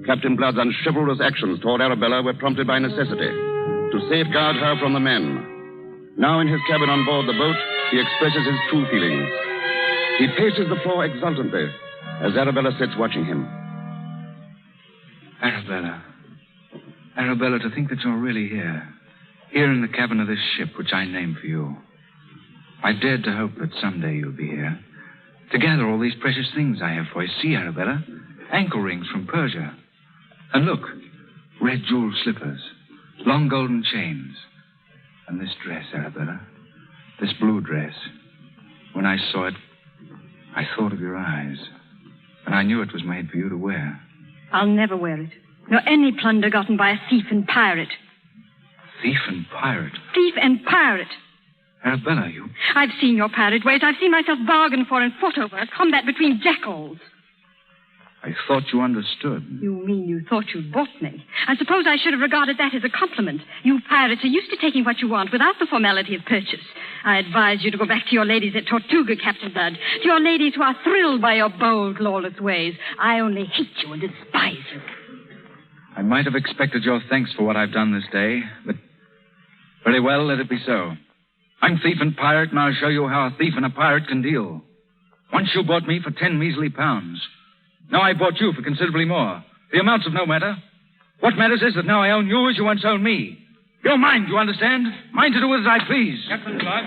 Captain Blood's unchivalrous actions toward Arabella were prompted by necessity, to safeguard her from the men. Now in his cabin on board the boat, he expresses his true feelings. He paces the floor exultantly as Arabella sits watching him. Arabella. Arabella, to think that you're really here. Here in the cabin of this ship, which I named for you. I dared to hope that someday you'll be here. To gather all these precious things I have for you. See, Arabella? Ankle rings from Persia. And look, red jeweled slippers. Long golden chains. And this dress, Arabella. This blue dress. When I saw it, I thought of your eyes. And I knew it was made for you to wear. I'll never wear it. Nor any plunder gotten by a thief and pirate. Thief and pirate? Thief and pirate. Arabella, you... I've seen your pirate ways. I've seen myself bargained for and fought over. A combat between jackals. I thought you understood. You mean you thought you'd bought me? I suppose I should have regarded that as a compliment. You pirates are used to taking what you want without the formality of purchase. I advise you to go back to your ladies at Tortuga, Captain Blood. To your ladies who are thrilled by your bold, lawless ways. I only hate you and despise you. I might have expected your thanks for what I've done this day, but very well, let it be so. I'm thief and pirate, and I'll show you how a thief and a pirate can deal. Once you bought me for 10 measly pounds. Now I bought you for considerably more. The amounts of no matter. What matters is that now I own you as you once owned me. You're mine, you understand? Mine to do with as I please. Captain Blood.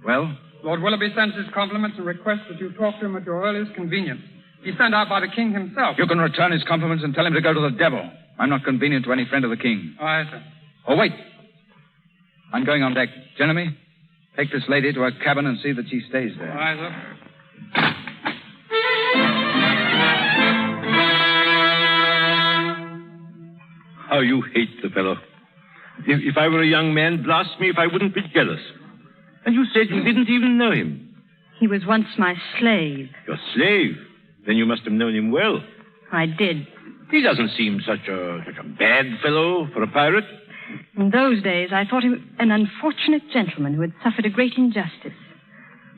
Well? Lord Willoughby sends his compliments and requests that you talk to him at your earliest convenience. He's sent out by the king himself. You can return his compliments and tell him to go to the devil. I'm not convenient to any friend of the king. Aye, sir. Oh, wait. I'm going on deck. Jeremy, take this lady to her cabin and see that she stays there. Aye, sir. How you hate the fellow. If I were a young man, blast me if I wouldn't be jealous. And you said you didn't even know him. He was once my slave. Your slave? Then you must have known him well. I did. He doesn't seem such a bad fellow for a pirate. In those days, I thought him an unfortunate gentleman who had suffered a great injustice.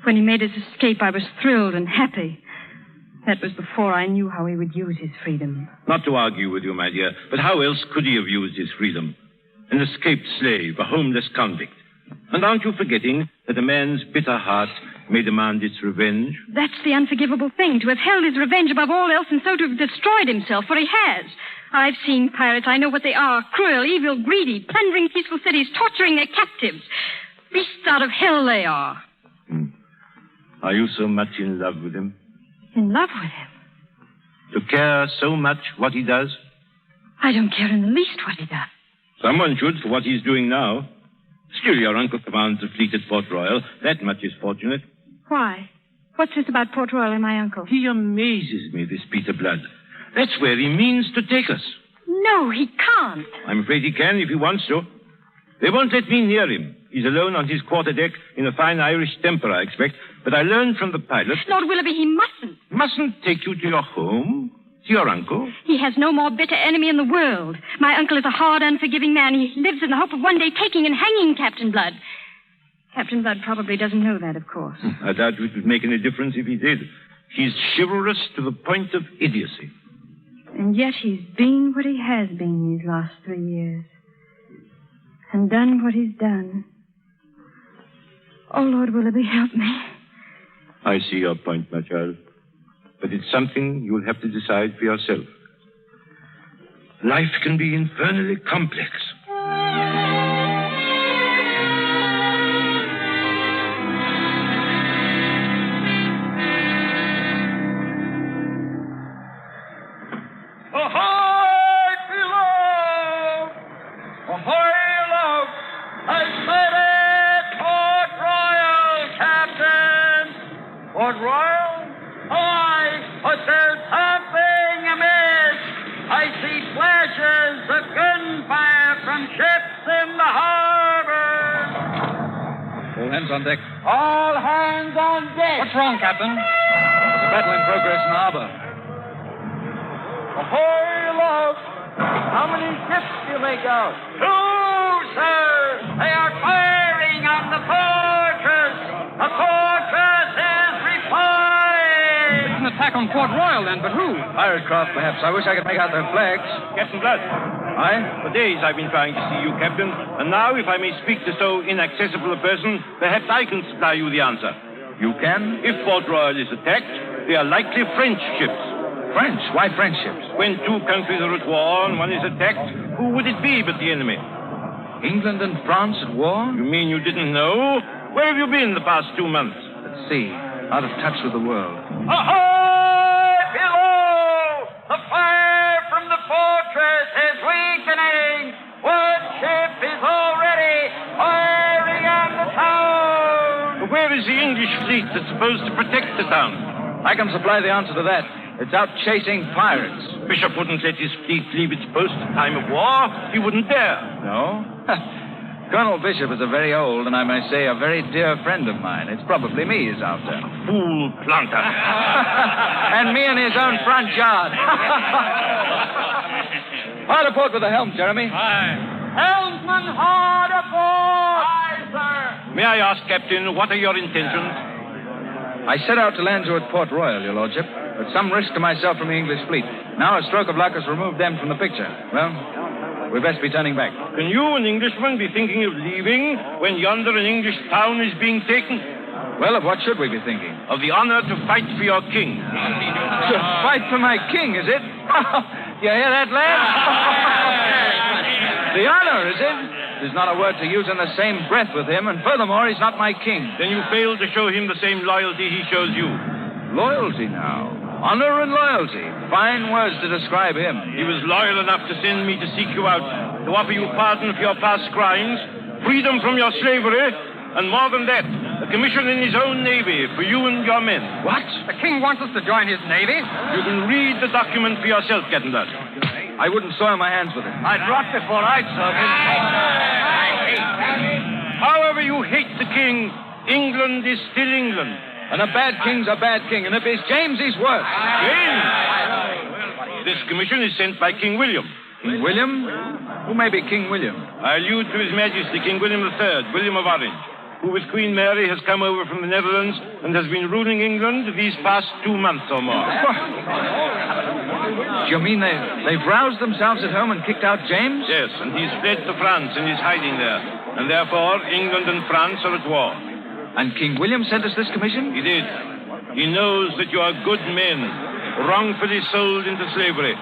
When he made his escape, I was thrilled and happy. That was before I knew how he would use his freedom. Not to argue with you, my dear, but how else could he have used his freedom? An escaped slave, a homeless convict. And aren't you forgetting that a man's bitter heart may demand its revenge? That's the unforgivable thing, to have held his revenge above all else and so to have destroyed himself, for he has. I've seen pirates. I know what they are. Cruel, evil, greedy, plundering peaceful cities, torturing their captives. Beasts out of hell they are. Are you so much in love with him? In love with him? To care so much what he does? I don't care in the least what he does. Someone should for what he's doing now. Still, your uncle commands the fleet at Port Royal. That much is fortunate. Why? What's this about Port Royal and my uncle? He amazes me, this Peter Blood. That's where he means to take us. No, he can't. I'm afraid he can if he wants to. They won't let me near him. He's alone on his quarterdeck in a fine Irish temper, I expect. But I learned from the pilot... Lord Willoughby, he mustn't. Mustn't take you to your home? To your uncle? He has no more bitter enemy in the world. My uncle is a hard, unforgiving man. He lives in the hope of one day taking and hanging Captain Blood. Captain Blood probably doesn't know that, of course. I doubt it would make any difference if he did. He's chivalrous to the point of idiocy. And yet he's been what he has been these last 3 years. And done what he's done. Oh, Lord Willoughby, help me. I see your point, my child. But it's something you'll have to decide for yourself. Life can be infernally complex. Ahoy, look! I said it! Port Royal, Captain! Port Royal? Ahoy! But there's something amiss! I see flashes of gunfire from ships in the harbor! All hands on deck. All hands on deck! What's wrong, Captain? There's a battle in progress in the harbor. Ahoy, look! How many ships do you make out? 2, sir! They are firing on the fortress! The fortress is replying! It's an attack on Port Royal, then, but who? Pirate craft, perhaps. I wish I could make out their flags. Captain Blood. Aye? For days I've been trying to see you, Captain. And now, if I may speak to so inaccessible a person, perhaps I can supply you the answer. You can? If Port Royal is attacked, they are likely French ships. French? Why French ships? When two countries are at war and one is attacked, who would it be but the enemy? England and France at war? You mean you didn't know? Where have you been the past 2 months? Let's see. Out of touch with the world. Ahoy! Below! The fire from the fortress is weakening! One ship is already firing on the town! But where is the English fleet that's supposed to protect the town? I can supply the answer to that. It's out chasing pirates. Bishop wouldn't let his fleet leave its post in time of war. He wouldn't dare. No? Colonel Bishop is a very old, and I may say a very dear friend of mine. It's probably me he's after. Fool planter. And me in his own front yard. Hard aport with the helm, Jeremy. Aye. Helmsman, hard aport! Aye, sir. May I ask, Captain, what are your intentions? I set out to land you at Port Royal, your lordship, at some risk to myself from the English fleet. Now a stroke of luck has removed them from the picture. Well, we best be turning back. Can you, an Englishman, be thinking of leaving when yonder an English town is being taken? Well, of what should we be thinking? Of the honor to fight for your king. To fight for my king, is it? You hear that, lad? The honor, is it? There's not a word to use in the same breath with him, and furthermore, he's not my king. Then you fail to show him the same loyalty he shows you. Loyalty now. Honor and loyalty. Fine words to describe him. He was loyal enough to send me to seek you out, to offer you pardon for your past crimes, freedom from your slavery, and more than that, a commission in his own navy for you and your men. What? The king wants us to join his navy? You can read the document for yourself, Captain Blood. I wouldn't soil my hands with it. I'd rot before I'd serve him. However you hate the king, England is still England. And a bad king's a bad king, and if he's James, he's worse. James? This commission is sent by King William. King William? Who may be King William? I allude to His Majesty King William III, William of Orange, who with Queen Mary has come over from the Netherlands and has been ruling England these past 2 months or more. Do you mean they've roused themselves at home and kicked out James? Yes, and he's fled to France and is hiding there. And therefore, England and France are at war. And King William sent us this commission? He did. He knows that you are good men, wrongfully sold into slavery.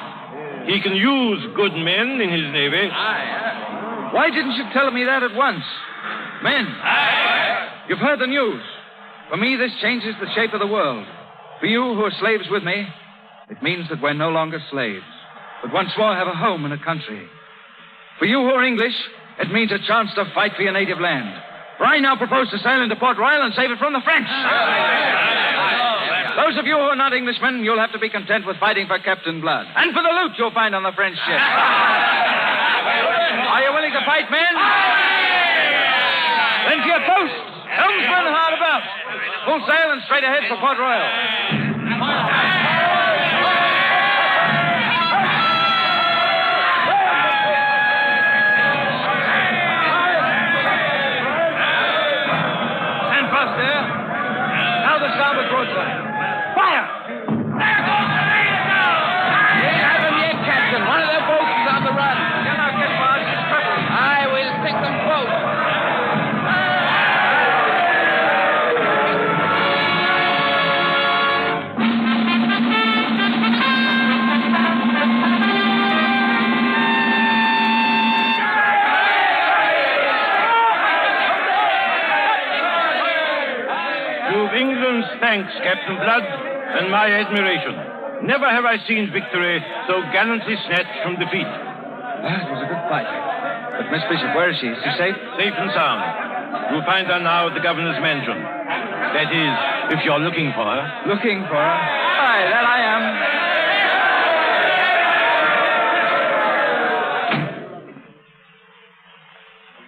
He can use good men in his navy. Why didn't you tell me that at once? Men, you've heard the news. For me, this changes the shape of the world. For you who are slaves with me, it means that we're no longer slaves, but once more have a home and a country. For you who are English, it means a chance to fight for your native land. For I now propose to sail into Port Royal and save it from the French. Those of you who are not Englishmen, you'll have to be content with fighting for Captain Blood. And for the loot you'll find on the French ship. Are you willing to fight, men? Then to your posts. Helmsman hard about. Full sail and straight ahead for Port Royal. Starboard broadside. Fire! There goes the leader now! We have him yet, Captain. One of their boats is on the run. You'll not get far. She's crippled. I will pick them both. England's thanks, Captain Blood, and my admiration. Never have I seen victory so gallantly snatched from defeat. It was a good fight. But Miss Bishop, where is she? Is she safe? Safe and sound. You'll find her now at the governor's mansion. That is, if you're looking for her. Looking for her? Aye, there I am.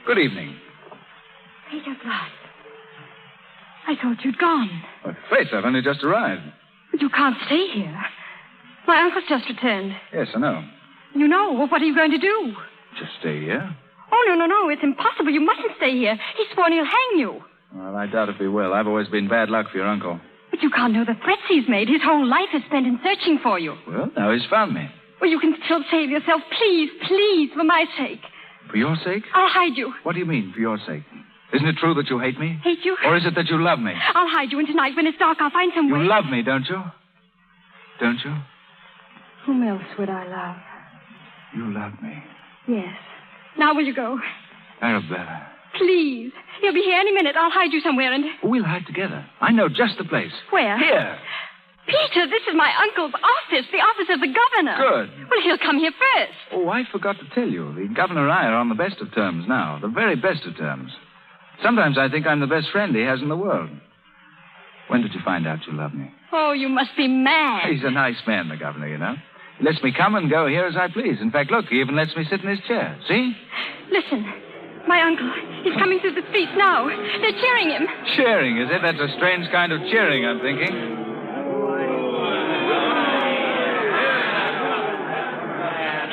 Good evening. Peter Blood. I thought you'd gone. But Faith, I've only just arrived. But you can't stay here. My uncle's just returned. Yes, I know. You know. Well, what are you going to do? Just stay here. Oh, no. It's impossible. You mustn't stay here. He's sworn he'll hang you. Well, I doubt if he will. I've always been bad luck for your uncle. But you can't know the threats he's made. His whole life is spent in searching for you. Well, now he's found me. Well, you can still save yourself. Please, for my sake. For your sake? I'll hide you. What do you mean, for your sake? Isn't it true that you hate me? Hate you? Or is it that you love me? I'll hide you, and tonight, when it's dark, I'll find some way. You love me, don't you? Don't you? Whom else would I love? You love me. Yes. Now will you go? Arabella. Please. He'll be here any minute. I'll hide you somewhere and... We'll hide together. I know just the place. Where? Here. Peter, this is my uncle's office, the office of the governor. Good. Well, he'll come here first. Oh, I forgot to tell you. The governor and I are on the best of terms now. The very best of terms. Sometimes I think I'm the best friend he has in the world. When did you find out you love me? Oh, you must be mad. He's a nice man, the governor, you know. He lets me come and go here as I please. In fact, look, he even lets me sit in his chair. See? Listen, my uncle, he's coming through the streets now. They're cheering him. Cheering, is it? That's a strange kind of cheering, I'm thinking.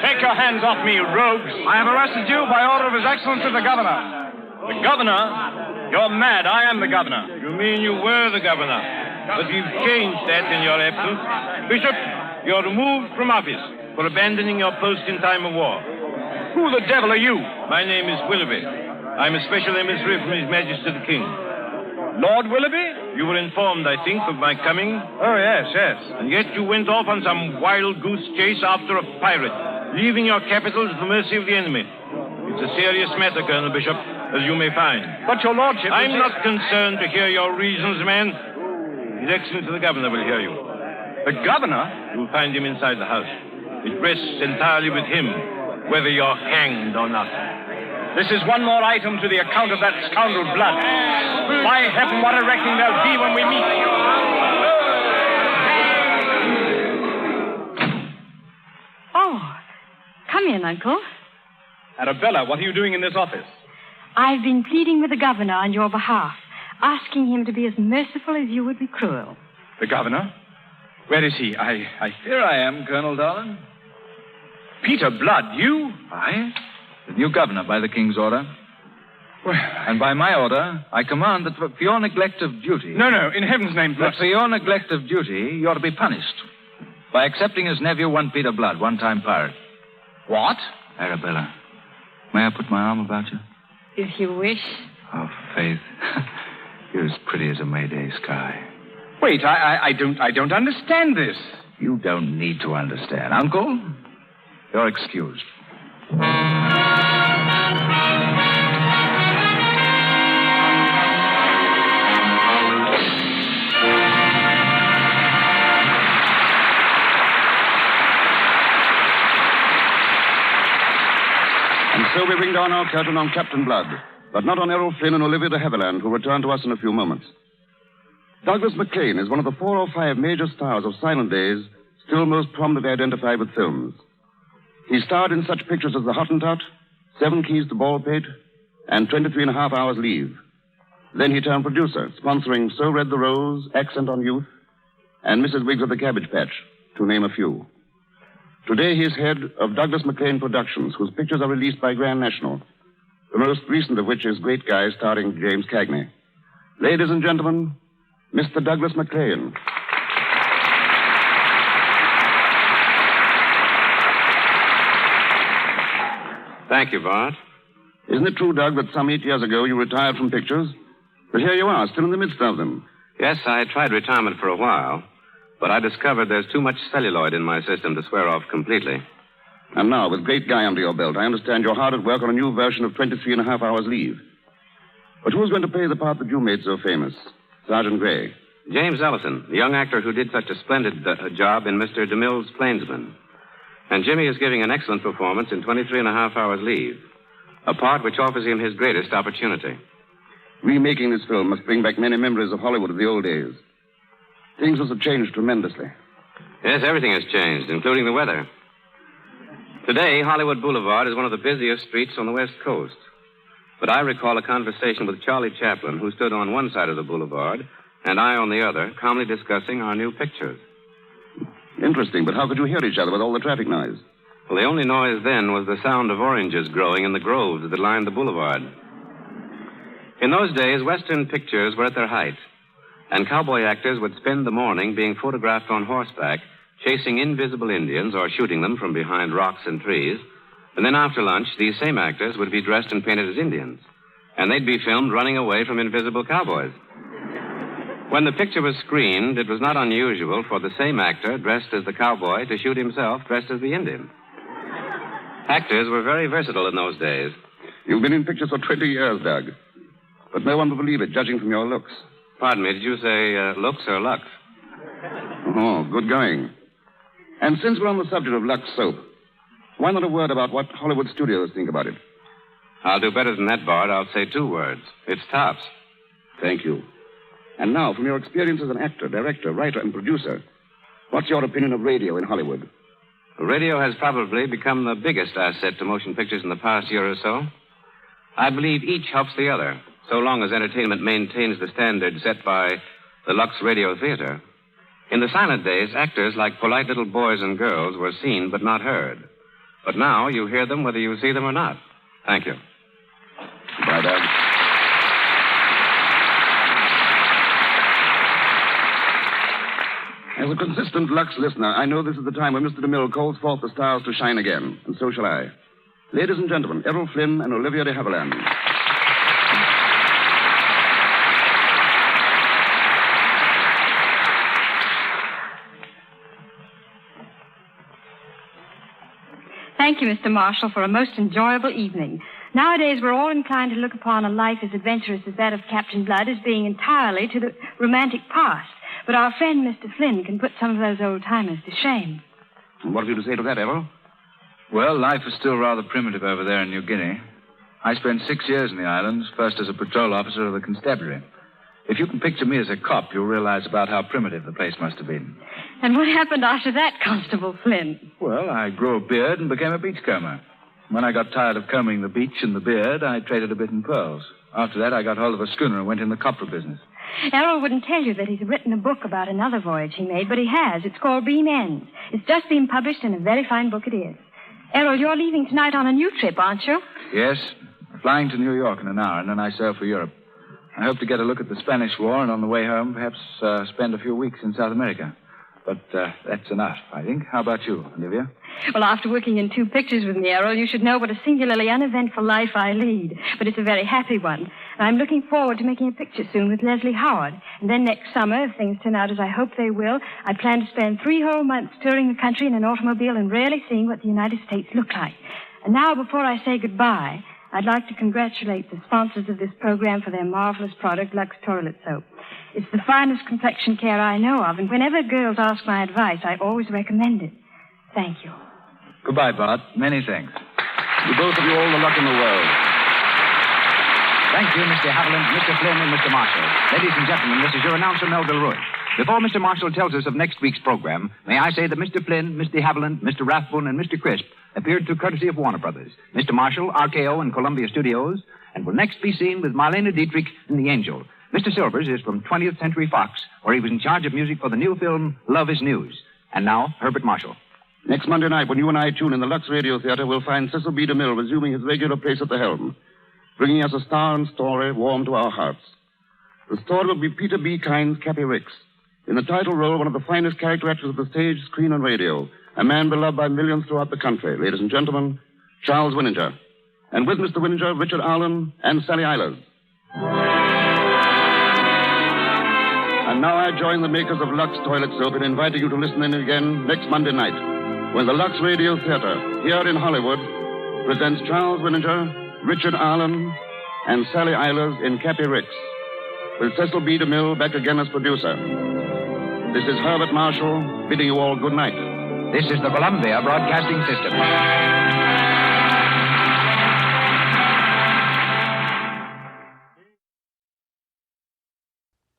Take your hands off me, you rogues. I have arrested you by order of His Excellency the Governor. The governor? You're mad. I am the governor. You mean you were the governor? But you've changed that in your absence. Bishop, you're removed from office for abandoning your post in time of war. Who the devil are you? My name is Willoughby. I'm a special emissary from His Majesty the King. Lord Willoughby? You were informed, I think, of my coming. Oh, yes. And yet you went off on some wild goose chase after a pirate, leaving your capital to the mercy of the enemy. It's a serious matter, Colonel Bishop, as you may find. But your lordship... I'm not concerned to hear your reasons, man. His Excellency the Governor will hear you. The governor? You'll find him inside the house. It rests entirely with him, whether you're hanged or not. This is one more item to the account of that scoundrel Blood. By heaven, what a reckoning there'll be when we meet. Oh, come in, Uncle. Arabella, what are you doing in this office? I've been pleading with the governor on your behalf, asking him to be as merciful as you would be cruel. The governor? Where is he? Here I am, Colonel Dolan. Peter Blood, you? I? The new governor by the king's order. Well, and by my order, I command that for your neglect of duty... No, in heaven's name, that for your neglect of duty, you're to be punished by accepting as nephew one Peter Blood, one-time pirate. What? Arabella, may I put my arm about you? If you wish. Oh, Faith, you're as pretty as a Mayday sky. Wait, I don't understand this. You don't need to understand. Uncle, you're excused. And so we ring down our curtain on Captain Blood, but not on Errol Flynn and Olivia de Havilland, who return to us in a few moments. Douglas MacLean is one of the 4 or 5 major stars of silent days, still most prominently identified with films. He starred in such pictures as The Hottentot, 7 Keys to Baldpate, and 23 and a Half Hours Leave. Then he turned producer, sponsoring So Red the Rose, Accent on Youth, and Mrs. Wiggs of the Cabbage Patch, to name a few. Today he is head of Douglas MacLean Productions, whose pictures are released by Grand National, the most recent of which is Great Guy, starring James Cagney. Ladies and gentlemen, Mr. Douglas MacLean. Thank you, Bart. Isn't it true, Doug, that some 8 years ago you retired from pictures? But here you are, still in the midst of them. Yes, I tried retirement for a while, but I discovered there's too much celluloid in my system to swear off completely. And now, with Great Guy under your belt, I understand you're hard at work on a new version of 23 and a Half Hours Leave. But who's going to play the part that you made so famous? Sergeant Gray. James Ellison, the young actor who did such a splendid job in Mr. DeMille's Plainsman. And Jimmy is giving an excellent performance in 23 and a half hours leave, a part which offers him his greatest opportunity. Remaking this film must bring back many memories of Hollywood of the old days. Things must have changed tremendously. Yes, everything has changed, including the weather. Today, Hollywood Boulevard is one of the busiest streets on the West Coast. But I recall a conversation with Charlie Chaplin, who stood on one side of the boulevard, and I on the other, calmly discussing our new pictures. Interesting, but how could you hear each other with all the traffic noise? Well, the only noise then was the sound of oranges growing in the groves that lined the boulevard. In those days, Western pictures were at their height, and cowboy actors would spend the morning being photographed on horseback, chasing invisible Indians or shooting them from behind rocks and trees. And then after lunch, these same actors would be dressed and painted as Indians, and they'd be filmed running away from invisible cowboys. When the picture was screened, it was not unusual for the same actor dressed as the cowboy to shoot himself dressed as the Indian. Actors were very versatile in those days. You've been in pictures for 20 years, Doug. But no one will believe it, judging from your looks. Pardon me, did you say looks or lux? Oh, good going. And since we're on the subject of Lux soap, why not a word about what Hollywood studios think about it? I'll do better than that, Bart. I'll say 2 words. It's tops. Thank you. And now, from your experience as an actor, director, writer, and producer, what's your opinion of radio in Hollywood? Radio has probably become the biggest asset to motion pictures in the past year or so. I believe each helps the other, so long as entertainment maintains the standard set by the Lux Radio Theater. In the silent days, actors like polite little boys and girls were seen but not heard. But now you hear them whether you see them or not. Thank you. Bye, Doug. As a consistent Lux listener, I know this is the time when Mr. DeMille calls forth the stars to shine again, and so shall I. Ladies and gentlemen, Errol Flynn and Olivia de Havilland. Thank you, Mr. Marshall, for a most enjoyable evening. Nowadays, we're all inclined to look upon a life as adventurous as that of Captain Blood as being entirely to the romantic past. But our friend, Mr. Flynn, can put some of those old-timers to shame. What have you to say to that, Errol? Well, life is still rather primitive over there in New Guinea. I spent 6 years in the islands, first as a patrol officer of the constabulary. If you can picture me as a cop, you'll realize about how primitive the place must have been. And what happened after that, Constable Flynn? Well, I grew a beard and became a beachcomber. When I got tired of combing the beach and the beard, I traded a bit in pearls. After that, I got hold of a schooner and went in the copra business. Errol wouldn't tell you that he's written a book about another voyage he made, but he has. It's called Beam Ends. It's just been published, and a very fine book it is. Errol, you're leaving tonight on a new trip, aren't you? Yes. Flying to New York in an hour, and then I sail for Europe. I hope to get a look at the Spanish War, and on the way home, perhaps spend a few weeks in South America. But that's enough, I think. How about you, Olivia? Well, after working in 2 pictures with me, Errol, you should know what a singularly uneventful life I lead. But it's a very happy one. And I'm looking forward to making a picture soon with Leslie Howard. And then next summer, if things turn out as I hope they will, I plan to spend 3 whole months touring the country in an automobile and really seeing what the United States look like. And now, before I say goodbye, I'd like to congratulate the sponsors of this program for their marvelous product, Lux Toilet Soap. It's the finest complexion care I know of, and whenever girls ask my advice, I always recommend it. Thank you. Goodbye, Bart. Many thanks. To both of you, all the luck in the world. Thank you, Mr. Haviland, Mr. Flynn, and Mr. Marshall. Ladies and gentlemen, this is your announcer, Melville Ruiz. Before Mr. Marshall tells us of next week's program, may I say that Mr. Flynn, Mr. Haviland, Mr. Rathbone, and Mr. Crisp appeared through courtesy of Warner Brothers, Mr. Marshall, RKO, and Columbia Studios, and will next be seen with Marlena Dietrich in The Angel. Mr. Silvers is from 20th Century Fox, where he was in charge of music for the new film Love is News. And now, Herbert Marshall. Next Monday night, when you and I tune in the Lux Radio Theater, we'll find Cecil B. DeMille resuming his regular place at the helm, bringing us a star and story warm to our hearts. The story will be Peter B. Kine's Cappy Ricks. In the title role, one of the finest character actors of the stage, screen, and radio, a man beloved by millions throughout the country. Ladies and gentlemen, Charles Winninger. And with Mr. Winninger, Richard Allen and Sally Eilers. And now I join the makers of Lux Toilet Soap in inviting you to listen in again next Monday night, when the Lux Radio Theater, here in Hollywood, presents Charles Winninger, Richard Allen, and Sally Eilers in Cappy Ricks, with Cecil B. DeMille back again as producer. This is Herbert Marshall bidding you all good night. This is the Columbia Broadcasting System.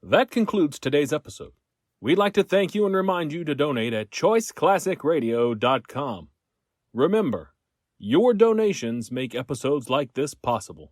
That concludes today's episode. We'd like to thank you and remind you to donate at choiceclassicradio.com. Remember, your donations make episodes like this possible.